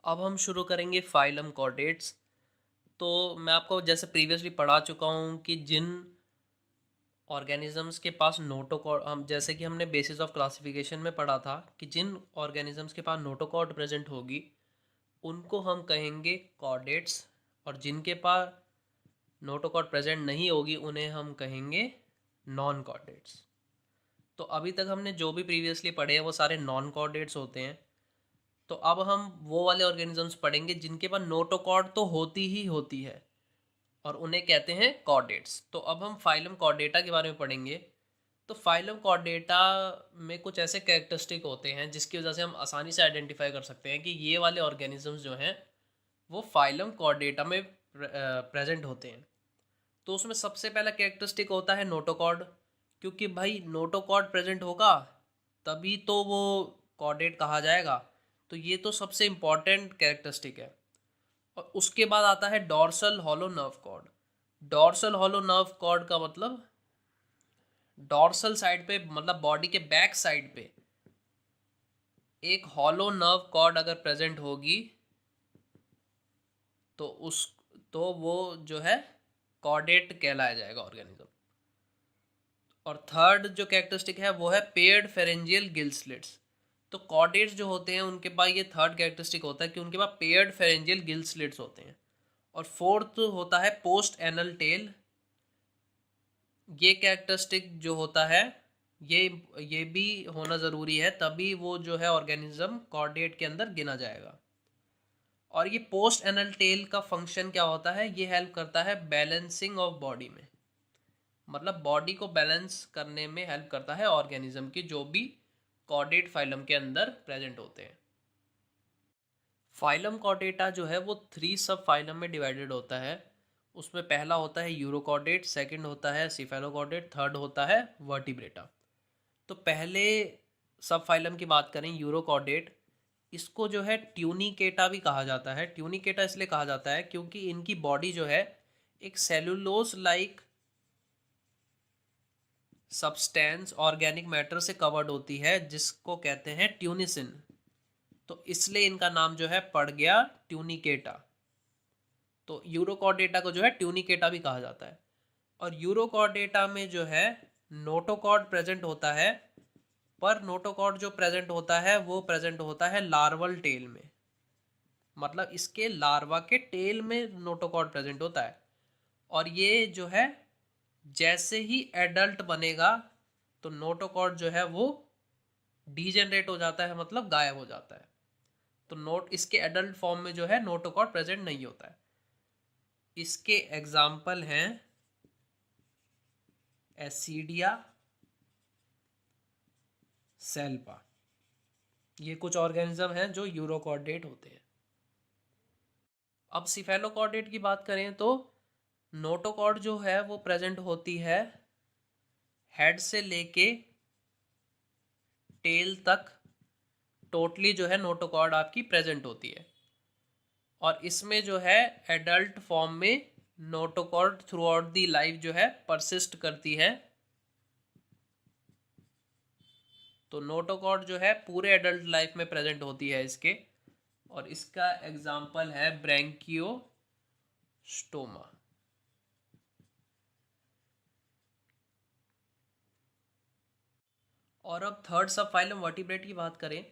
अब हम शुरू करेंगे फाइलम कॉर्डेट्स। तो मैं आपको जैसे प्रीवियसली पढ़ा चुका हूँ कि जिन ऑर्गेनिजम्स के पास नोटोकॉर्ड, हम जैसे कि हमने बेसिस ऑफ क्लासिफिकेशन में पढ़ा था कि जिन ऑर्गेनिजम्स के पास नोटोकॉर्ड प्रेजेंट होगी उनको हम कहेंगे कॉर्डेट्स, और जिनके पास नोटोकॉर्ड प्रेजेंट नहीं होगी उन्हें हम कहेंगे नॉन कॉर्डेट्स। तो अभी तक हमने जो भी प्रीवियसली पढ़े हैं वो सारे नॉन कॉर्डेट्स होते हैं। तो अब हम वो वाले ऑर्गेनिजम्स पढ़ेंगे जिनके पास नोटोकॉर्ड तो होती ही होती है और उन्हें कहते हैं कॉर्डेट्स। तो अब हम फाइलम कॉर्डेटा के बारे में पढ़ेंगे। तो फाइलम कॉर्डेटा में कुछ ऐसे कैरेक्टरिस्टिक होते हैं जिसकी वजह से हम आसानी से आइडेंटिफाई कर सकते हैं कि ये वाले ऑर्गेनिजम्स जो हैं वो फाइलम कॉर्डेटा में प्रेजेंट होते हैं। तो उसमें सबसे पहला कैरेक्टरिस्टिक होता है नोटोकॉर्ड, क्योंकि भाई नोटोकॉर्ड प्रेजेंट होगा तभी तो वो कॉर्डेट कहा जाएगा। तो ये तो सबसे इम्पॉर्टेंट कैरेक्टरिस्टिक है। और उसके बाद आता है dorsal hollow nerve cord. Dorsal hollow nerve cord का मतलब डॉर्सल साइड पे, मतलब बॉडी के बैक साइड पे एक हॉलो नर्व कॉर्ड अगर प्रेजेंट होगी तो उस तो वो जो है कॉर्डेट कहलाया जाएगा ऑर्गेनिज्म। और थर्ड जो कैरेक्टरिस्टिक है वो है पेयर्ड फेरेंजियल गिल स्लिट्स। तो कॉर्डेट्स जो होते हैं उनके पास ये थर्ड कैरेक्टरिस्टिक होता है कि उनके पास पेयर्ड फेरेंजियल गिल स्लिट्स होते हैं। और फोर्थ होता है पोस्ट एनल टेल। ये कैरेक्टरिस्टिक जो होता है ये ये भी होना ज़रूरी है, तभी वो जो है ऑर्गेनिज्म कॉर्डेट के अंदर गिना जाएगा। और ये पोस्ट एनल टेल का फंक्शन क्या होता है, ये हेल्प करता है बैलेंसिंग ऑफ बॉडी में, मतलब बॉडी को बैलेंस करने में हेल्प करता है ऑर्गेनिज्म की जो भी कॉर्डेट फाइलम के अंदर प्रेजेंट होते हैं। फाइलम कॉर्डेटा जो है वो 3 सब फाइलम में डिवाइडेड होता है। उसमें पहला होता है यूरोकॉर्डेट, सेकंड होता है सिफेलोकॉर्डेट, थर्ड होता है वर्टिब्रेटा। तो पहले सब फाइलम की बात करें यूरोकॉर्डेट, इसको जो है ट्यूनिकेटा भी कहा जाता है। ट्यूनिकेटा इसलिए कहा जाता है क्योंकि इनकी बॉडी जो है एक cellulose like substance organic matter से कवर्ड होती है जिसको कहते हैं ट्यूनिसिन। तो इसलिए इनका नाम जो है पड़ गया ट्यूनिकेटा। तो यूरोकॉर्डेटा को जो है ट्यूनिकेटा भी कहा जाता है। और यूरोकॉर्डेटा में जो है नोटोकॉर्ड प्रेजेंट होता है, पर नोटोकॉर्ड जो प्रेजेंट होता है वो प्रेजेंट होता है लार्वल टेल में, मतलब इसके लार्वा के टेल में नोटोकॉर्ड प्रेजेंट होता है। और ये जो है जैसे ही एडल्ट बनेगा तो नोटोकॉर्ड जो है वो डीजेनरेट हो जाता है, मतलब गायब हो जाता है। तो नोट इसके एडल्ट फॉर्म में जो है नोटोकॉर्ड प्रेजेंट नहीं होता है। इसके एग्जाम्पल हैं एसिडिया, सेल्पा। ये कुछ ऑर्गेनिज्म हैं जो यूरोकॉर्डेट होते हैं। अब सिफेलोकॉर्डेट की बात करें तो नोटोकॉर्ड जो है वो प्रेजेंट होती है हेड से लेके टेल तक, टोटली जो है नोटोकॉर्ड आपकी प्रेजेंट होती है। और इसमें जो है एडल्ट फॉर्म में notochord through out the life जो है परसिस्ट करती है। तो नोटोकॉर्ड जो है पूरे एडल्ट लाइफ में प्रेजेंट होती है इसके। और इसका एग्जाम्पल है ब्रैंकियोस्टोमा। और अब थर्ड सब फाइलम वर्टिब्रेट की बात करें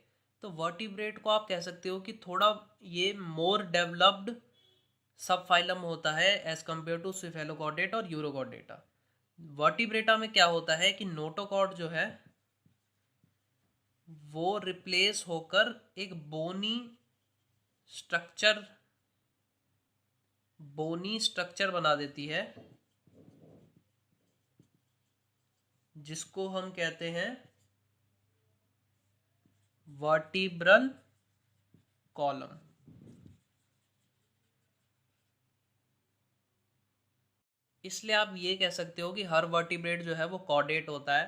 तो वर्टिब्रेट को आप कह सकते हो कि थोड़ा ये मोर डेवलप्ड सब फाइलम होता है एज कम्पेयर टू सिफेलोकॉर्डेट और यूरोकॉर्डेटा। वर्टिब्रेटा में क्या होता है कि नोटोकॉर्ड जो है वो रिप्लेस होकर एक स्ट्रक्चर बोनी स्ट्रक्चर बना देती है जिसको हम कहते हैं वर्टिब्रल कॉलम। इसलिए आप ये कह सकते हो कि हर वर्टिब्रेट जो है वो कॉर्डेट होता है,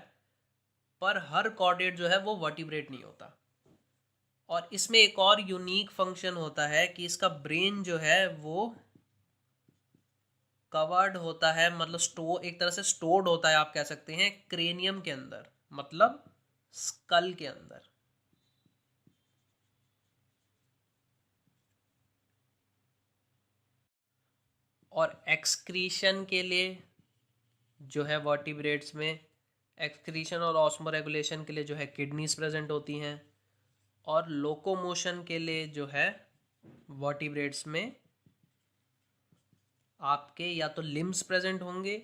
पर हर कॉर्डेट जो है वो वर्टिब्रेट नहीं होता। और इसमें एक और यूनिक फंक्शन होता है कि इसका ब्रेन जो है वो कवर्ड होता है, मतलब एक तरह से स्टोर्ड होता है, आप कह सकते हैं क्रेनियम के अंदर, मतलब स्कल के अंदर। और एक्सक्रीशन के लिए जो है वर्टिब्रेट्स में, एक्सक्रीशन और ऑस्मोरेगुलेशन के लिए जो है किडनीज प्रेजेंट होती हैं, और लोकोमोशन के लिए जो है वर्टिब्रेट्स में आपके या तो लिम्स प्रेजेंट होंगे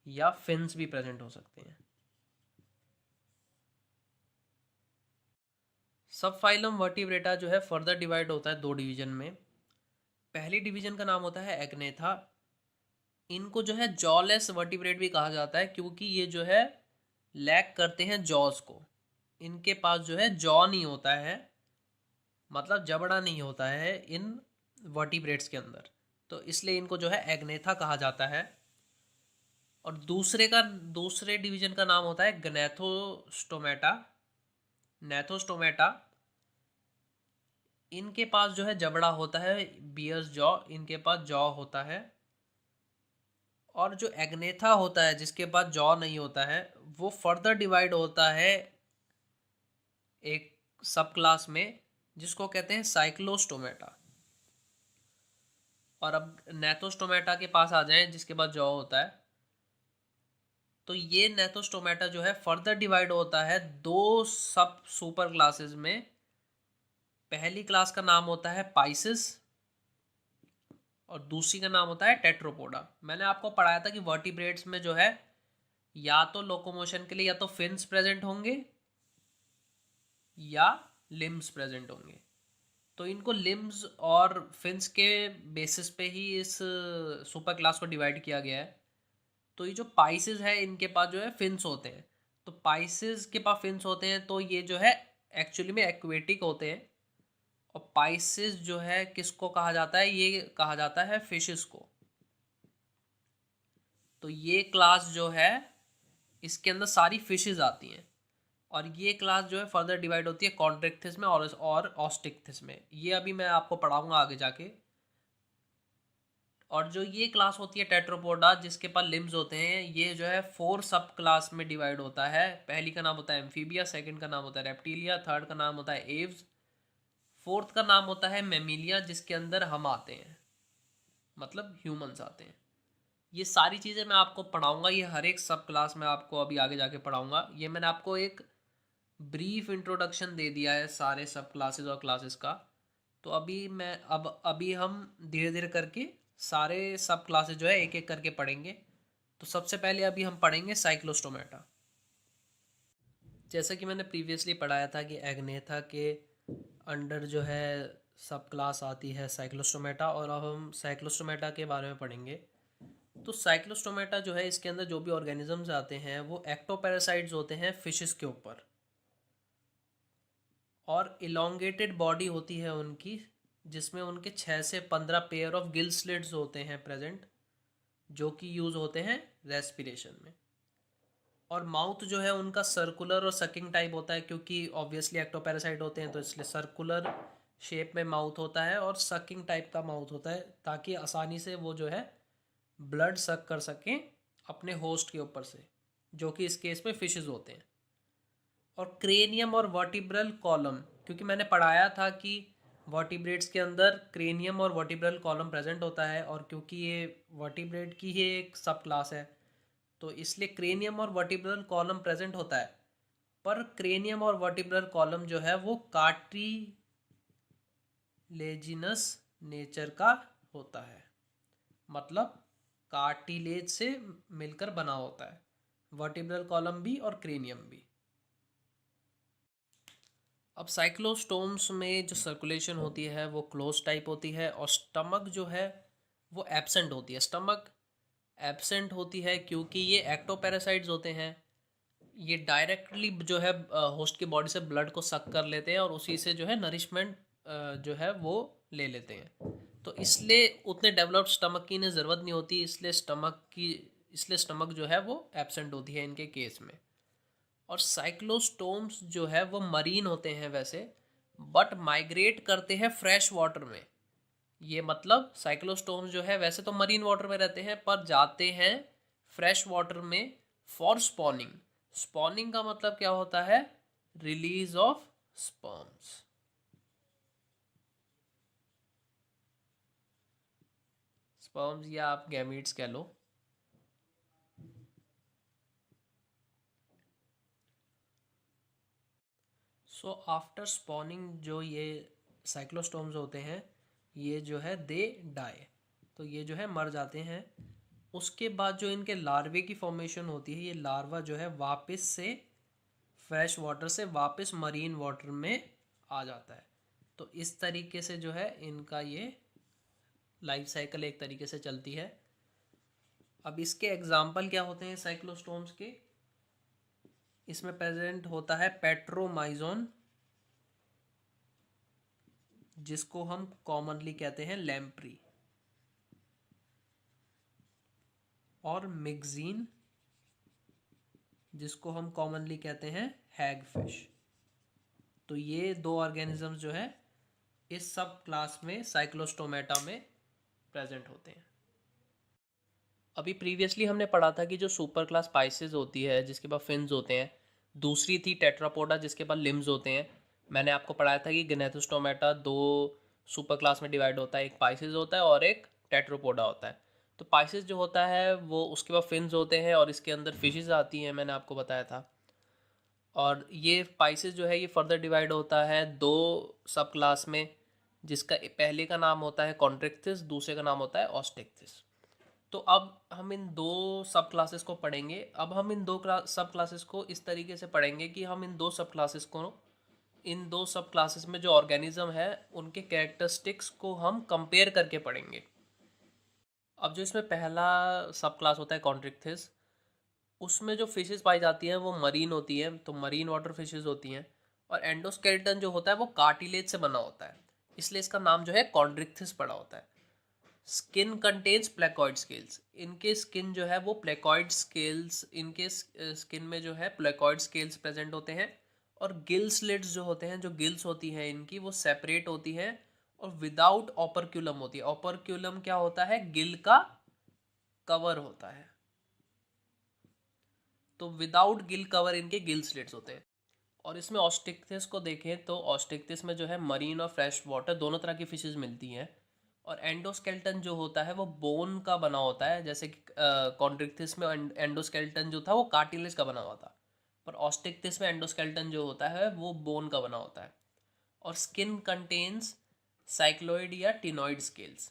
या फिन्स भी प्रेजेंट हो सकते हैं। सब फाइलम वर्टिब्रेटा जो है फर्दर डिवाइड होता है दो डिवीजन में। पहली डिवीजन का नाम होता है एग्नेथा। इनको जो है जॉलेस वर्टिब्रेट भी कहा जाता है क्योंकि ये जो है लैक करते हैं जॉज को। इनके पास जो है जॉ नहीं होता है, मतलब जबड़ा नहीं होता है इन वर्टिब्रेट्स के अंदर, तो इसलिए इनको जो है एग्नेथा कहा जाता है। और दूसरे डिवीजन का नाम होता है ग्नैथोस्टोमेटा। नैथोस्टोमेटा, इनके पास जो है जबड़ा होता है, बियर्स जॉ, इनके पास जॉ होता है। और जो एग्नेथा होता है जिसके पास जॉ नहीं होता है, वो फर्दर डिवाइड होता है एक सब क्लास में जिसको कहते हैं साइक्लोस्टोमेटा। और अब नैथोस्टोमेटा के पास आ जाएं जिसके पास जॉ होता है, तो ये नैथोस्टोमेटा जो है फर्दर डिवाइड होता है दो सब सुपर क्लासेस में। पहली क्लास का नाम होता है पाइसिस और दूसरी का नाम होता है टेट्रोपोडा। मैंने आपको पढ़ाया था कि वर्टिब्रेट्स में जो है या तो लोकोमोशन के लिए या तो फिन्स प्रेजेंट होंगे या लिम्स प्रेजेंट होंगे, तो इनको लिम्स और फिन्स के बेसिस पे ही इस सुपर क्लास को डिवाइड किया गया है। तो ये जो पाइसिस है इनके पास जो है फिन्स होते हैं, तो पाइसिस के पास फिन्स होते हैं तो ये जो है एक्चुअली में एक्वेटिक होते हैं। और पाइसिस जो है किसको कहा जाता है, ये कहा जाता है फिशेस को। तो ये क्लास जो है इसके अंदर सारी फिशेस आती हैं। और ये क्लास जो है फर्दर डिवाइड होती है कॉन्ट्रेक्थिस में और ऑस्टिक्थिस में। ये अभी मैं आपको पढ़ाऊंगा आगे जाके। और जो ये क्लास होती है टेट्रोपोडा जिसके पास लिम्स होते हैं, ये जो है 4 सब क्लास में डिवाइड होता है। पहली का नाम होता है एम्फीबिया, सेकंड का नाम होता है रेप्टिलिया, थर्ड का नाम होता है एव्स, फोर्थ का नाम होता है मेमिलिया जिसके अंदर हम आते हैं, मतलब ह्यूमंस आते हैं। ये सारी चीज़ें मैं आपको पढ़ाऊंगा, ये हर एक सब क्लास में आपको अभी आगे जाके पढ़ाऊंगा। ये मैंने आपको एक ब्रीफ इंट्रोडक्शन दे दिया है सारे सब क्लासेस और क्लासेस का। तो अभी हम धीरे धीरे करके सारे सब क्लासेस जो है एक एक करके पढ़ेंगे। तो सबसे पहले अभी हम पढ़ेंगे साइक्लोस्टोमेटा। जैसा कि मैंने प्रीवियसली पढ़ाया था कि एग्नेथा के अंडर जो है सब क्लास आती है साइक्लोस्टोमेटा, और अब हम साइक्लोस्टोमेटा के बारे में पढ़ेंगे। तो साइक्लोस्टोमेटा जो है इसके अंदर जो भी ऑर्गेनिजम्स आते हैं वो एक्टोपैरासाइट्स होते हैं फिशेस के ऊपर, और इलोंगेटेड बॉडी होती है उनकी जिसमें उनके 6 से 15 पेयर ऑफ गिल स्लिट्स होते हैं प्रेजेंट, जो कि यूज़ होते हैं रेस्पिरेशन में। और माउथ जो है उनका सर्कुलर और सकिंग टाइप होता है क्योंकि ऑब्वियसली एक्टोपैरासाइट होते हैं, तो इसलिए सर्कुलर शेप में माउथ होता है और सकिंग टाइप का माउथ होता है ताकि आसानी से वो जो है ब्लड सक कर सकें अपने होस्ट के ऊपर से, जो कि इस केस में फिशेस होते हैं। और क्रेनियम और वर्टिब्रल कॉलम, क्योंकि मैंने पढ़ाया था कि वर्टिब्रेट्स के अंदर क्रेनियम और वर्टिब्रल कॉलम प्रेजेंट होता है, और क्योंकि ये वर्टिब्रेट की ही एक सब क्लास है तो इसलिए क्रेनियम और वर्टिब्रल कॉलम प्रेजेंट होता है। पर क्रेनियम और वर्टिब्रल कॉलम जो है वो कार्टिलेजिनस नेचर का होता है, मतलब कार्टिलेज से मिलकर बना होता है, वर्टिब्रल कॉलम भी और क्रेनियम भी। अब साइक्लोस्टोम्स में जो सर्कुलेशन होती है वो क्लोज टाइप होती है, और स्टमक जो है वो एब्सेंट होती है। स्टमक एब्सेंट होती है क्योंकि ये एक्टोपैरासाइट्स होते हैं। ये डायरेक्टली जो है होस्ट की बॉडी से ब्लड को सक कर लेते हैं और उसी से जो है नरिशमेंट जो है वो ले लेते हैं। तो इसलिए उतने डेवलप्ड स्टमक की इन्हें ज़रूरत नहीं होती, इसलिए स्टमक जो है वो एब्सेंट होती है इनके केस में। और साइक्लोस्टोम्स जो है वो मरीन होते हैं वैसे, बट माइग्रेट करते हैं फ्रेश वाटर में। ये मतलब साइक्लोस्टोम्स जो है वैसे तो मरीन वाटर में रहते हैं पर जाते हैं फ्रेश वाटर में फॉर स्पॉनिंग। स्पॉनिंग का मतलब क्या होता है, रिलीज ऑफ स्पर्म्स या आप गैमीट्स कह लो। सो आफ्टर स्पॉनिंग जो ये साइक्लोस्टोम्स होते हैं, ये जो है दे डाई, तो ये जो है मर जाते हैं। उसके बाद जो इनके लार्वे की फॉर्मेशन होती है, ये लार्वा जो है वापस से फ्रेश वाटर से वापस मरीन वाटर में आ जाता है। तो इस तरीके से जो है इनका ये लाइफ साइकिल एक तरीके से चलती है। अब इसके एग्जाम्पल क्या होते हैं साइक्लोस्टोम्स के? इसमें प्रेजेंट होता है पेट्रोमाइजोन, जिसको हम कॉमनली कहते हैं लैम्प्री, और मिक्जीन, जिसको हम कॉमनली कहते हैं हैगफिश। तो ये दो ऑर्गेनिजम्स जो है इस सब क्लास में साइक्लोस्टोमेटा में प्रेजेंट होते हैं। अभी प्रीवियसली हमने पढ़ा था कि जो सुपर क्लास स्पाइसेस होती है जिसके पास फिन्स होते हैं, दूसरी थी टेट्रापोडा जिसके पास लिम्स होते हैं। मैंने आपको पढ़ाया था कि गनेथोस्टोमेटा दो सुपर क्लास में डिवाइड होता है, एक पाइसेस होता है और एक टेट्रापोडा होता है। तो पाइसेस जो होता है वो उसके पास फिन्स होते हैं और इसके अंदर फिशेस आती हैं, मैंने आपको बताया था। और ये पाइसेस जो है ये फर्दर डिवाइड होता है दो सब क्लास में, जिसका पहले का नाम होता है कॉन्ट्रिक्थिस, दूसरे का नाम होता है ऑस्टिक्थिस। तो अब हम इन दो सब क्लासेस को पढ़ेंगे। अब हम इन दो सब क्लासेस को इस तरीके से पढ़ेंगे कि हम इन दो सब क्लासेस में जो ऑर्गेनिज्म है उनके कैरेक्टरिस्टिक्स को हम कंपेयर करके पढ़ेंगे। अब जो इसमें पहला सब क्लास होता है कॉन्ट्रिक्थिस, उसमें जो फिशेस पाई जाती हैं वो मरीन होती हैं, तो मरीन वाटर फिशेस होती हैं। और एंडोस्केलेटन जो होता है वो कार्टिलेज से बना होता है, इसलिए इसका नाम जो है कॉन्ट्रिक्थिस पड़ा होता है। स्किन कंटेन्स प्लेकॉइड स्केल्स, इनके स्किन जो है वो प्लेकॉइड स्केल्स, इनके स्किन में जो है प्लेकॉइड स्केल्स प्रेजेंट होते हैं। और गिल स्लिट्स जो होते हैं, जो गिल्स होती हैं इनकी वो सेपरेट होती हैं और विदाउट ऑपरक्यूलम होती है। ऑपरक्यूलम क्या होता है? गिल का कवर होता है। तो विदाउट गिल कवर इनके गिल स्लिट्स होते हैं। और इसमें ऑस्टिक्थिस को देखें तो ऑस्टिक्थिस में जो है मरीन और फ्रेश वाटर दोनों तरह की फिशेज मिलती हैं। और एंडोस्केल्टन जो होता है वो बोन का बना होता है, जैसे कि कॉन्ट्रिक्थिस में एंडोस्केल्टन जो था वो कार्टिलेज का बना हुआ था, पर ऑस्टिक्थिस में एंडोस्केल्टन जो होता है वो बोन का बना होता है। और स्किन कंटेन्स साइक्लोइड या टिनॉइड स्केल्स,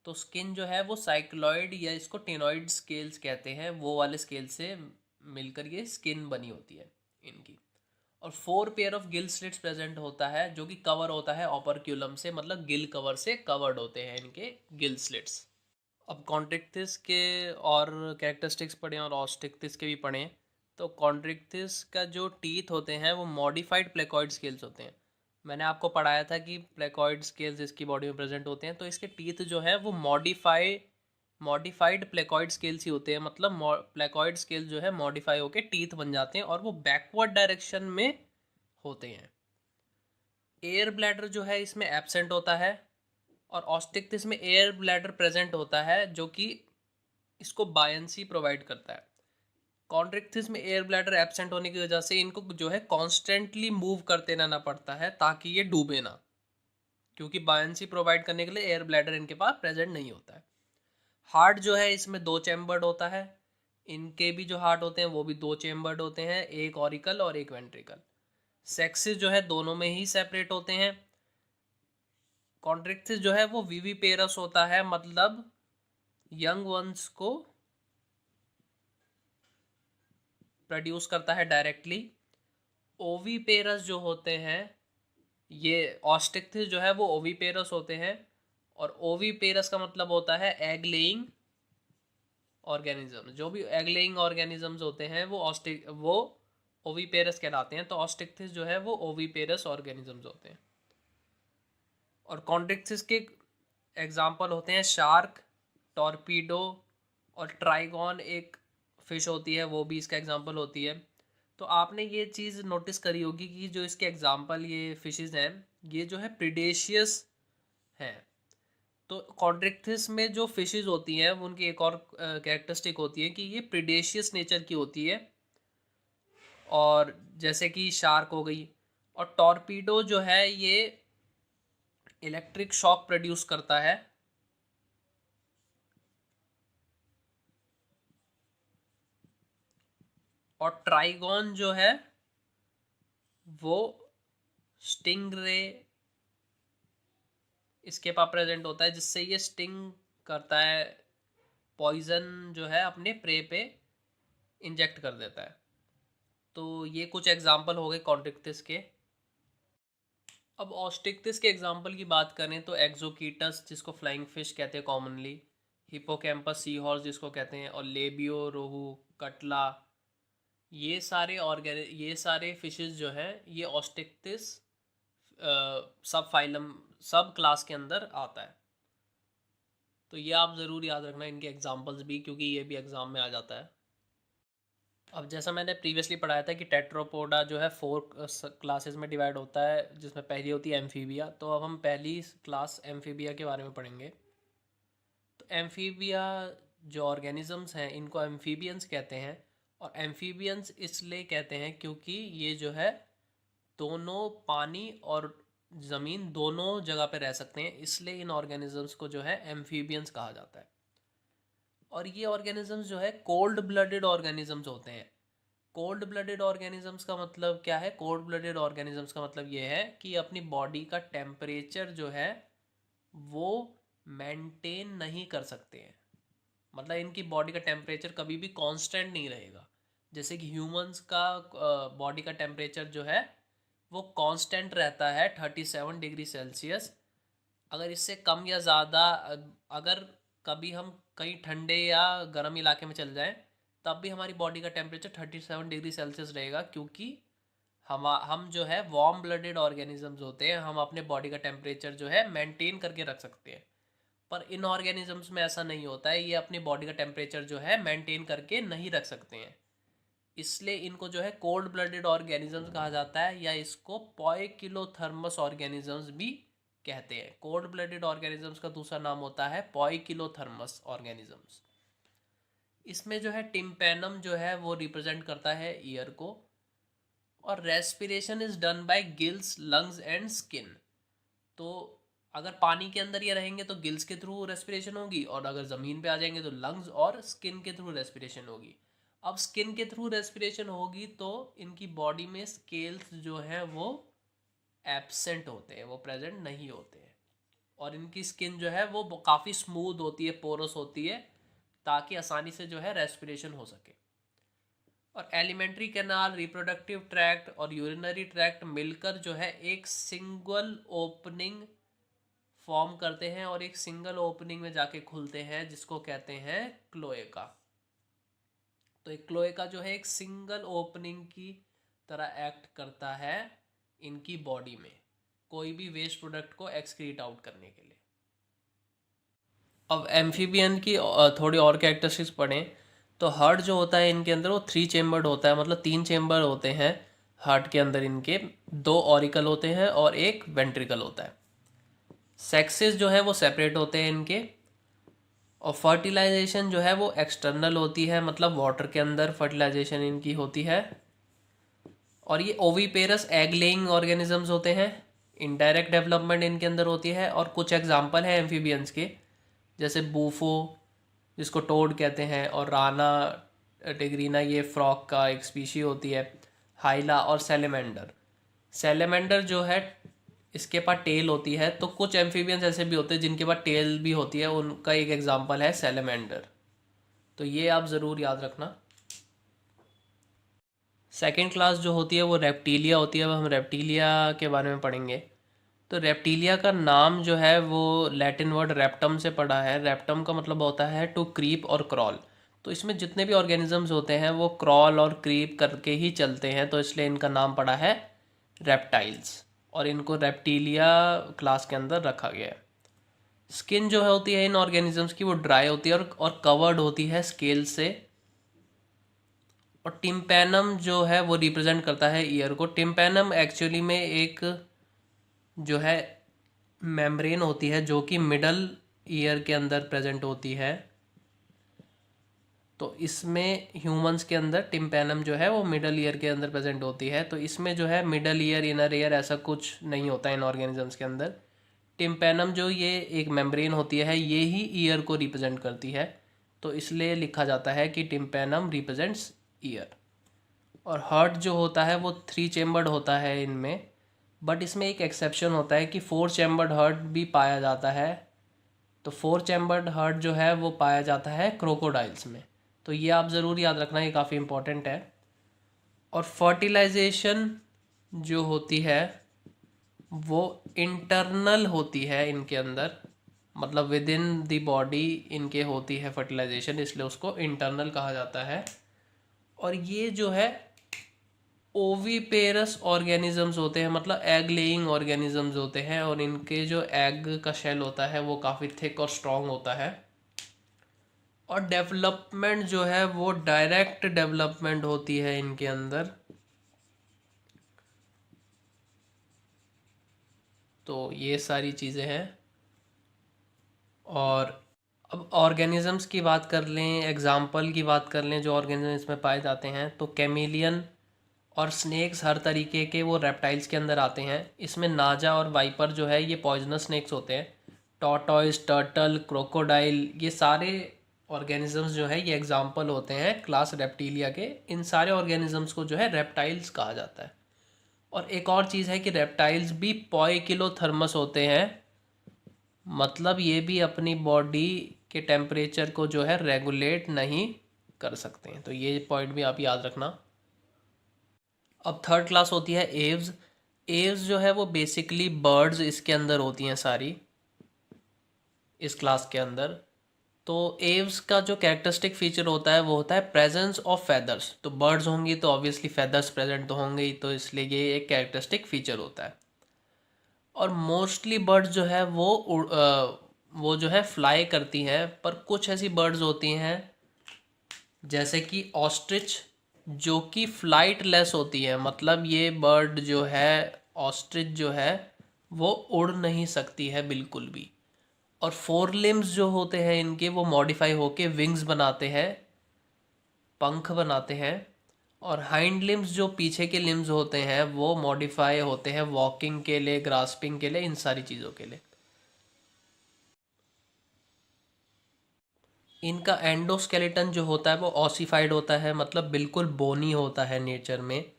तो स्किन जो है वो साइक्लॉइड या इसको टेनॉइड स्केल्स कहते हैं, वो वाले स्केल से मिलकर ये स्किन बनी होती है इनकी। और 4 pair of gill slits present होता है जो कि कवर होता है ऑपरक्यूलम से, मतलब गिल कवर से कवर्ड होते हैं इनके गिल स्लिट्स। अब कॉन्ट्रिक्थिस के और कैरेक्टरिस्टिक्स पढ़ें और ऑस्टिक्थिस के भी पढ़ें। तो कॉन्ट्रिक्थिस का जो टीथ होते हैं वो मॉडिफाइड प्लेकॉइड स्केल्स होते हैं। मैंने आपको पढ़ाया था कि प्लेकॉइड स्केल्स इसकी बॉडी में प्रेजेंट होते हैं, तो इसके टीथ जो है वो मॉडिफाइड प्लेकॉइड स्केल्स ही होते हैं, मतलब प्लेकॉइड स्केल जो है मॉडिफाई होकर टीथ बन जाते हैं और वो बैकवर्ड डायरेक्शन में होते हैं। एयर ब्लैडर जो है इसमें एब्सेंट होता है, और ऑस्टिक्टिस में एयर ब्लैडर प्रेजेंट होता है जो कि इसको बायंसी प्रोवाइड करता है। कॉन्ट्रिक्थिस में एयर ब्लैडर एब्सेंट होने की वजह से इनको जो है कॉन्स्टेंटली मूव करते रहना पड़ता है ताकि ये डूबे ना, क्योंकि बायंसी प्रोवाइड करने के लिए एयर ब्लैडर इनके पास प्रेजेंट नहीं होता है। हार्ट जो है इसमें 2 चैम्बर्ड होता है, इनके भी जो हार्ट होते हैं वो भी 2 चैम्बर्ड होते हैं, एक ऑरिकल और एक वेंट्रिकल। सेक्सेस जो है दोनों में ही सेपरेट होते हैं। कॉन्ट्रिक्थिस जो है वो विविपेरस होता है, मतलब यंग वंस को प्रोड्यूस करता है डायरेक्टली। ओवीपेरस जो होते हैं, ये ऑस्टिक्थिस जो है वो ओवीपेरस होते हैं, और ओवीपेरस का मतलब होता है एग लेइंग ऑर्गेनिज्म। जो भी एग लेइंग ऑर्गेनिजम्स होते हैं वो ओवीपेरस कहलाते हैं। तो ऑस्टिक्थिस जो है वो ओवीपेरस ऑर्गेनिजम्स होते हैं। और कॉन्ट्रिक्थिस के एग्जाम्पल होते हैं शार्क, टॉर्पीडो और ट्राइगॉन, एक फिश होती है वो भी इसका एग्जाम्पल होती है। तो आपने ये चीज़ नोटिस करी होगी कि जो इसके एग्जाम्पल ये फिशेस हैं ये जो है प्रीडेशियस हैं। तो कॉन्ट्रिक्थिस में जो फिशेस होती हैं वो उनकी एक और कैरेक्टरिस्टिक होती है कि ये प्रीडेशियस नेचर की होती है, और जैसे कि शार्क हो गई। और टॉर्पीडो जो है ये इलेक्ट्रिक शॉक प्रोड्यूस करता है, और ट्राइगोन जो है वो स्टिंगरे इसके पास प्रेजेंट होता है, जिससे ये स्टिंग करता है, पॉइजन जो है अपने प्रे पे इंजेक्ट कर देता है। तो ये कुछ एग्जाम्पल हो गए कॉन्ट्रिक्टिस के। अब ऑस्टिक्टिस के एग्जाम्पल की बात करें तो एक्जोकीटस जिसको फ्लाइंग फिश कहते हैं कॉमनली, हिपोकैम्पस सी हॉर्स जिसको कहते हैं, और लेबियो रोहू, कटला, ये सारे फिशेस जो हैं ये ऑस्टिक्टिस सब फाइलम सब क्लास के अंदर आता है। तो ये आप ज़रूर याद रखना इनके एग्जाम्पल्स भी, क्योंकि ये भी एग्ज़ाम में आ जाता है। अब जैसा मैंने प्रीवियसली पढ़ाया था कि टेट्रोपोडा जो है 4 क्लासेस में डिवाइड होता है, जिसमें पहली होती है एम्फीबिया। तो अब हम पहली क्लास एम्फीबिया के बारे में पढ़ेंगे। तो एम्फीबिया जो ऑर्गेनिजम्स हैं इनको एम्फीबियंस कहते हैं, और एम्फीबियंस इसलिए कहते हैं क्योंकि ये जो है दोनों पानी और ज़मीन दोनों जगह पे रह सकते हैं, इसलिए इन ऑर्गेनिजम्स को जो है एम्फीबियंस कहा जाता है। और ये ऑर्गेनिजम्स जो है कोल्ड ब्लडेड ऑर्गेनिजम्स होते हैं। कोल्ड ब्लडेड ऑर्गेनिजम्स का मतलब क्या है? कोल्ड ब्लडेड ऑर्गेनिजम्स का मतलब ये है कि अपनी बॉडी का टेम्परेचर जो है वो मेंटेन नहीं कर सकते हैं। मतलब इनकी बॉडी का टेम्परेचर कभी भी कांस्टेंट नहीं रहेगा। जैसे कि ह्यूमंस का बॉडी का टेम्परेचर जो है वो कांस्टेंट रहता है 37 डिग्री सेल्सियस। अगर इससे कम या ज़्यादा अगर कभी हम कहीं ठंडे या गर्म इलाके में चल जाएं तब भी हमारी बॉडी का टेम्परेचर 37 डिग्री सेल्सियस रहेगा, क्योंकि हम जो है वार्म ब्लडेड ऑर्गेनिजम्स होते हैं, हम अपने बॉडी का टेम्परेचर जो है मेंटेन करके रख सकते हैं। पर इन ऑर्गेनिजम्स में ऐसा नहीं होता है, ये अपनी बॉडी का टेम्परेचर जो है मेंटेन करके नहीं रख सकते हैं। इसलिए इनको जो है कोल्ड ब्लडेड ऑर्गेनिजम्स कहा जाता है, या इसको पॉइकिलोथर्मस ऑर्गेनिजम्स भी कहते हैं। कोल्ड ब्लडेड ऑर्गेनिजम्स का दूसरा नाम होता है पॉइकिलोथर्मस ऑर्गेनिजम्स। इसमें जो है टिम्पेनम जो है वो रिप्रेजेंट करता है ईयर को, और respiration is done by gills, lungs and skin. तो अगर पानी के अंदर ये रहेंगे तो गिल्स के थ्रू रेस्पिरेशन होगी, और अगर ज़मीन पे आ जाएंगे तो लंग्स और स्किन के थ्रू रेस्पिरेशन होगी। अब स्किन के थ्रू रेस्पिरेशन होगी तो इनकी बॉडी में स्केल्स जो हैं वो एब्सेंट होते हैं, वो प्रेजेंट नहीं होते हैं, और इनकी स्किन जो है वो काफ़ी स्मूथ होती है, पोरस होती है, ताकि आसानी से जो है रेस्पिरेशन हो सके। और एलिमेंट्री कैनाल, रिप्रोडक्टिव ट्रैक्ट और यूरिनरी ट्रैक्ट मिलकर जो है एक सिंगल ओपनिंग फॉर्म करते हैं, और एक सिंगल ओपनिंग में जाके खुलते हैं, जिसको कहते हैं क्लोएका। तो एक क्लोएका जो है एक सिंगल ओपनिंग की तरह एक्ट करता है इनकी बॉडी में, कोई भी वेस्ट प्रोडक्ट को एक्सक्रीट आउट करने के लिए। अब एम्फीबियन की थोड़ी और कैरेक्टरिस्टिक्स पढ़ें तो हार्ट जो होता है इनके अंदर वो 3 चेम्बर्ड होता है, मतलब 3 चेम्बर होते हैं हार्ट के अंदर। इनके 2 ऑरिकल होते हैं और एक वेंट्रिकल होता है। सेक्सेस जो है वो सेपरेट होते हैं इनके, और फर्टिलाइजेशन जो है वो एक्सटर्नल होती है, मतलब वाटर के अंदर फर्टिलाइजेशन इनकी होती है। और ये ओवीपेरस एग लेइंग ऑर्गेनिजम्स होते हैं। इनडायरेक्ट डेवलपमेंट इनके अंदर होती है, और कुछ एग्जांपल है एम्फीबियंस के, जैसे बूफो जिसको टोड कहते हैं, और राना टिग्रीना ये फ्रॉग का एक स्पीशी होती है, हाइला, और सेलेमेंडर। सेलेमेंडर जो है इसके पास टेल होती है। तो कुछ एम्फीबियंस ऐसे भी होते हैं जिनके पास टेल भी होती है, उनका एक एग्जांपल है सेलेमेंडर। तो ये आप ज़रूर याद रखना। सेकेंड क्लास जो होती है वो रेप्टीलिया होती है। अब हम रेप्टीलिया के बारे में पढ़ेंगे। तो रेप्टीलिया का नाम जो है वो लैटिन वर्ड रेप्टम से पड़ा है। रेप्टम का मतलब होता है टू क्रीप और क्रॉल। तो इसमें जितने भी ऑर्गेनिजम्स होते हैं वो क्रॉल और क्रीप करके ही चलते हैं, तो इसलिए इनका नाम पड़ा है रेप्टाइल्स, और इनको रेप्टीलिया क्लास के अंदर रखा गया है। स्किन जो होती है इन ऑर्गेनिजम्स की वो ड्राई होती है और कवर्ड होती है स्केल से। और टिम्पैनम जो है वो रिप्रेजेंट करता है ईयर को। टिम्पैनम एक्चुअली में एक जो है मेम्ब्रेन होती है जो कि मिडल ईयर के अंदर प्रेजेंट होती है। तो इसमें ह्यूमंस के अंदर टिम्पैनम जो है वो मिडल ईयर के अंदर प्रेजेंट होती है। तो इसमें जो है मिडल ईयर, इनर ईयर ऐसा कुछ नहीं होता इन ऑर्गेनिजम्स के अंदर। टिम्पैनम जो ये एक मेम्ब्रेन होती है ये ही ईयर को रिप्रेजेंट करती है, तो इसलिए लिखा जाता है कि टिम्पैनम रिप्रेजेंट्स ईयर। और हार्ट जो होता है वो 3 चेम्बर्ड होता है इनमें, बट इसमें एक एक्सेप्शन होता है कि 4 चेम्बर्ड हार्ट भी पाया जाता है। तो 4 चेम्बर्ड हार्ट जो है वो पाया जाता है क्रोकोडाइल्स में। तो ये आप ज़रूर याद रखना, ये काफ़ी इम्पोर्टेंट है। और फर्टिलाइजेशन जो होती है वो इंटरनल होती है इनके अंदर, मतलब विद इन द बॉडी इनके होती है फर्टिलाइजेशन, इसलिए उसको इंटरनल कहा जाता है। और ये जो है ओवीपेरस ऑर्गेनिजम्स होते हैं, मतलब एग लेइंग ऑर्गेनिजम्स होते हैं, और इनके जो एग का शेल होता है वो काफ़ी थिक और स्ट्रॉन्ग होता है। और डेवलपमेंट जो है वो डायरेक्ट डेवलपमेंट होती है इनके अंदर। तो ये सारी चीज़ें हैं। और अब ऑर्गेनिजम्स की बात कर लें, एग्जाम्पल की बात कर लें जो ऑर्गेनिज्म इसमें पाए जाते हैं, तो कैमेलियन और स्नेक्स हर तरीके के वो रेप्टाइल्स के अंदर आते हैं। इसमें नाजा और वाइपर जो है ये पॉइजनस स्नेक्स होते हैं। टॉर्टॉइस, टर्टल, क्रोकोडाइल, ये सारे ऑर्गेनिजम्स जो है ये एग्जाम्पल होते हैं क्लास रेप्टीलिया के। इन सारे ऑर्गेनिजम्स को जो है रेप्टाइल्स कहा जाता है। और एक और चीज़ है कि रेप्टाइल्स भी पॉइकिलोथर्मस होते हैं, मतलब ये भी अपनी बॉडी के टेम्परेचर को जो है रेगुलेट नहीं कर सकते हैं। तो ये पॉइंट भी आप याद रखना। अब थर्ड क्लास होती है एव्स। एव्स जो है वो बेसिकली बर्ड्स इसके अंदर होती हैं सारी, इस क्लास के अंदर। तो एव्स का जो कैरेक्टरिस्टिक फीचर होता है वो होता है प्रेजेंस ऑफ फेदर्स। तो बर्ड्स होंगी तो ऑब्वियसली फेदर्स प्रेजेंट तो होंगे ही, तो इसलिए ये एक कैरेक्टरिस्टिक फीचर होता है। और मोस्टली बर्ड्स जो है वो जो है फ्लाई करती हैं, पर कुछ ऐसी बर्ड्स होती हैं जैसे कि ऑस्ट्रिच जो कि फ्लाइट लेस होती है, मतलब ये बर्ड जो है ऑस्ट्रिच जो है वो उड़ नहीं सकती है बिल्कुल भी। और फोर लिम्स जो होते हैं इनके वो मॉडिफाई होके विंग्स बनाते हैं, पंख बनाते हैं। और हाइंड लिम्स जो पीछे के लिम्स होते हैं वो मॉडिफाई होते हैं वॉकिंग के लिए, ग्रास्पिंग के लिए, इन सारी चीज़ों के लिए। इनका एंडोस्केलेटन जो होता है वो ऑसिफाइड होता है, मतलब बिल्कुल बोनी होता है नेचर में।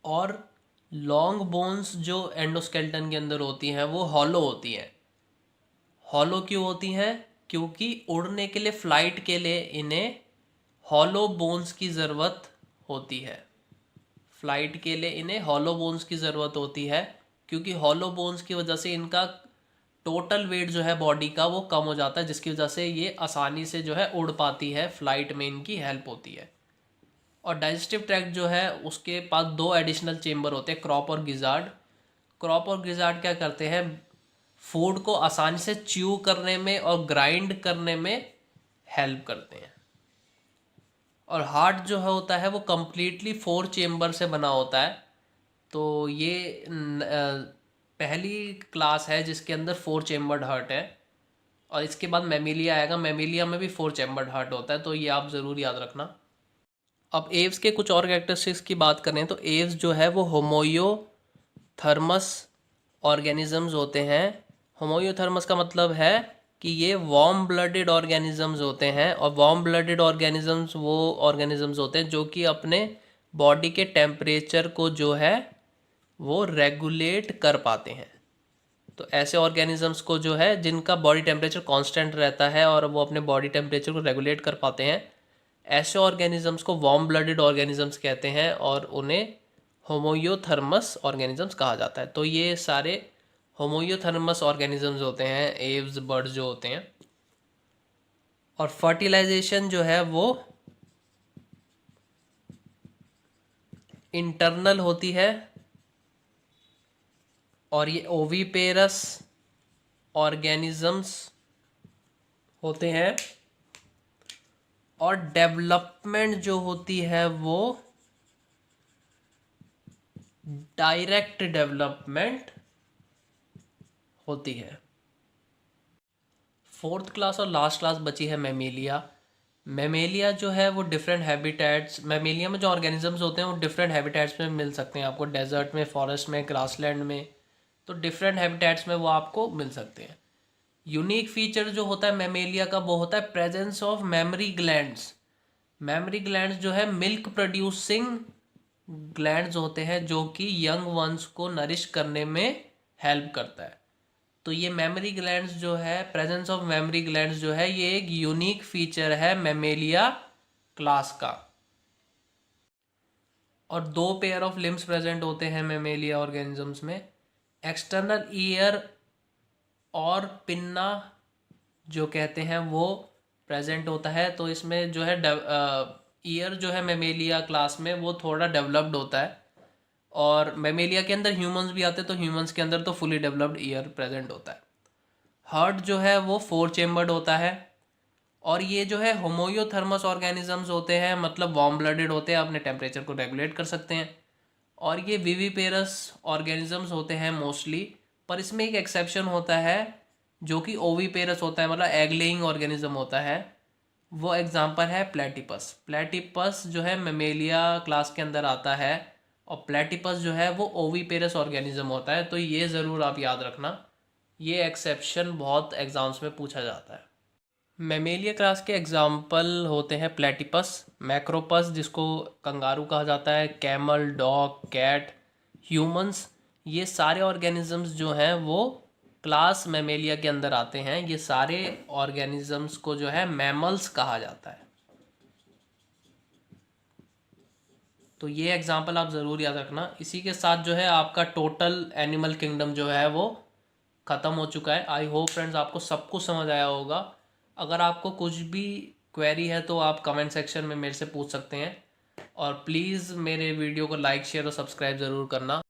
और लॉन्ग बोन्स जो एंडोस्केलेटन के अंदर होती हैं वो हॉलो होती हैं। हॉलो क्यों होती हैं? क्योंकि उड़ने के लिए, फ्लाइट के लिए इन्हें हॉलो बोन्स की ज़रूरत होती है। फ्लाइट के लिए इन्हें हॉलो बोन्स की ज़रूरत होती है, क्योंकि हॉलो बोन्स की वजह से इनका टोटल वेट जो है बॉडी का वो कम हो जाता है, जिसकी वजह से ये आसानी से जो है उड़ पाती है, फ्लाइट में इनकी हेल्प होती है। और डाइजेस्टिव ट्रैक्ट जो है उसके पास 2 एडिशनल चेम्बर होते हैं, क्रॉप और गिजार्ड। क्रॉप और गिजार्ड क्या करते हैं? फूड को आसानी से च्यू करने में और ग्राइंड करने में हेल्प करते हैं। और हार्ट जो है होता है वो कम्प्लीटली 4 चेम्बर से बना होता है। तो ये पहली क्लास है जिसके अंदर 4 चेम्बर्ड हार्ट है। और इसके बाद मेमिलिया आएगा, मेमिलिया में भी 4 चेम्बर्ड हार्ट होता है, तो ये आप ज़रूर याद रखना। अब एव्स के कुछ और कैरेक्टरिस्टिक्स की बात करें तो एव्स जो है वो होमोयोथर्मस ऑर्गेनिजम्स होते हैं। होमोयोथर्मस का मतलब है कि ये वार्म ब्लडेड ऑर्गेनिजम्स होते हैं। और वार्म ब्लडेड ऑर्गेनिजम्स वो ऑर्गेनिजम्स होते हैं जो कि अपने बॉडी के टेम्परेचर को जो है वो रेगुलेट कर पाते हैं। तो ऐसे ऑर्गेनिजम्स को जो है जिनका बॉडी टेम्परेचर कांस्टेंट रहता है और वो अपने बॉडी टेम्परेचर को रेगुलेट कर पाते हैं, ऐसे ऑर्गेनिजम्स को वार्म ब्लडेड ऑर्गेनिजम्स कहते हैं और उन्हें होमोयोथर्मस ऑर्गेनिजम्स कहा जाता है। तो ये सारे होमोयोथर्मस ऑर्गेनिजम्स होते हैं, एव्स बर्ड्स जो होते हैं। और फर्टिलाइजेशन जो है वो इंटरनल होती है। और ये ओवीपेरस ऑर्गेनिजम्स होते हैं। और डेवलपमेंट जो होती है वो डायरेक्ट डेवलपमेंट होती है। फोर्थ क्लास और लास्ट क्लास बची है मेमेलिया। मेमेलिया जो है वो डिफरेंट हैबिटेट्स, मेमेलिया में जो ऑर्गेनिजम्स होते हैं वो डिफरेंट हैबिटेट्स में मिल सकते हैं आपको, डेजर्ट में, फॉरेस्ट में, ग्रासलैंड में। तो डिफरेंट हैबिटेट्स में वो आपको मिल सकते हैं। यूनिक फीचर जो होता है मेमेलिया का वो होता है presence of mammary glands. Mammary glands जो है मिल्क प्रोड्यूसिंग ग्लैंड्स होते हैं जो कि यंग वंस को नरिश करने में हेल्प करता है। तो ये मेमोरी ग्लैंड्स जो है, प्रेजेंस ऑफ मेमोरी ग्लैंड्स जो है, ये एक यूनिक फीचर है मेमेलिया क्लास का। और दो पेयर ऑफ लिम्स प्रेजेंट होते हैं मेमेलिया ऑर्गेनिजम्स में। एक्सटर्नल ईयर और पिन्ना जो कहते हैं वो प्रेजेंट होता है। तो इसमें जो है ईयर जो है मेमेलिया क्लास में वो थोड़ा डेवलप्ड होता है, और मेमेलिया के अंदर ह्यूमंस भी आते हैं, तो ह्यूमंस के अंदर तो फुली डेवलप्ड ईयर प्रेजेंट होता है। हार्ट जो है वो 4 चेम्बर्ड होता है, और ये जो है होमोयोथर्मस ऑर्गेनिजम्स होते हैं, मतलब वार्म ब्लडेड होते हैं, अपने टेम्परेचर को रेगुलेट कर सकते हैं। और ये विविपेरस ऑर्गेनिजम्स होते हैं मोस्टली, पर इसमें एक एक्सेप्शन होता है जो कि ओविपेरस होता है, मतलब एग लेइंग ऑर्गेनिज्म होता है। वो एग्जांपल है प्लेटिपस। प्लेटिपस जो है मेमेलिया क्लास के अंदर आता है, और प्लेटिपस जो है वो ओविपेरस ऑर्गेनिज्म होता है। तो ये ज़रूर आप याद रखना, ये एक्सेप्शन बहुत एग्जाम्स में पूछा जाता है। मेमेलिया क्लास के एग्जाम्पल होते हैं प्लेटिपस, मैक्रोपस जिसको कंगारू कहा जाता है, कैमल, डॉग, कैट, ह्यूमंस। ये सारे ऑर्गेनिजम्स जो हैं वो क्लास मेमेलिया के अंदर आते हैं। ये सारे ऑर्गेनिजम्स को जो है मैमल्स कहा जाता है। तो ये एग्जाम्पल आप ज़रूर याद रखना। इसी के साथ जो है आपका टोटल एनिमल किंगडम जो है वो ख़त्म हो चुका है। आई होप फ्रेंड्स आपको सब कुछ समझ आया होगा। अगर आपको कुछ भी क्वेरी है तो आप कमेंट सेक्शन में मेरे से पूछ सकते हैं, और प्लीज़ मेरे वीडियो को लाइक, शेयर और सब्सक्राइब ज़रूर करना।